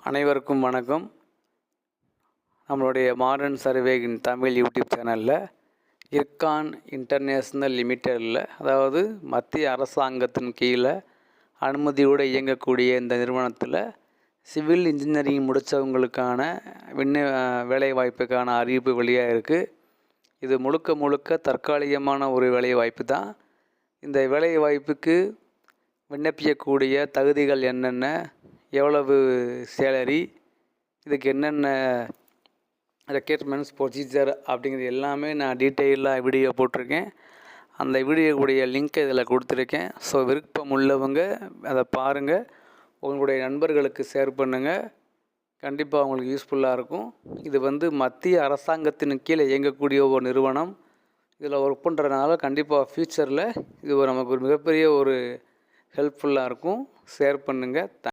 அனைவருக்கும் வணக்கம். நம்மளுடைய மாடர்ன் சர்வே இன் தமிழ் யூடியூப் சேனலில் இர்கான் இன்டர்நேஷ்னல் லிமிட்டடில், அதாவது மத்திய அரசாங்கத்தின் கீழே அனுமதியோடு இயங்கக்கூடிய இந்த நிறுவனத்தில் சிவில் இன்ஜினியரிங் முடித்தவங்களுக்கான வேலைவாய்ப்புக்கான அறிவிப்பு வெளியாக இருக்குது. இது முழுக்க முழுக்க தற்காலிகமான ஒரு வேலைவாய்ப்பு தான். இந்த வேலைவாய்ப்புக்கு விண்ணப்பிக்கக்கூடிய தகுதிகள் என்னென்ன, எவ்வளவு சேலரி, இதுக்கு என்னென்ன ரெக்யர்மெண்ட்ஸ், ப்ரொசீஜர் அப்படிங்கிறது எல்லாமே நான் டீட்டெயிலாக வீடியோ போட்டிருக்கேன். அந்த வீடியோவுடைய லிங்க்கை இதில் கொடுத்துருக்கேன். ஸோ விருப்பம் உள்ளவங்க அதை பாருங்கள், உங்களுடைய நண்பர்களுக்கு ஷேர் பண்ணுங்கள். கண்டிப்பாக அவங்களுக்கு யூஸ்ஃபுல்லாக இருக்கும். இது மத்திய அரசாங்கத்தின் கீழே இயங்கக்கூடிய ஒரு நிறுவனம். இதில் ஒர்க் பண்ணுறதுனால கண்டிப்பாக ஃப்யூச்சரில் இது நமக்கு ஒரு மிகப்பெரிய ஒரு ஹெல்ப்ஃபுல்லாக இருக்கும். ஷேர் பண்ணுங்கள்.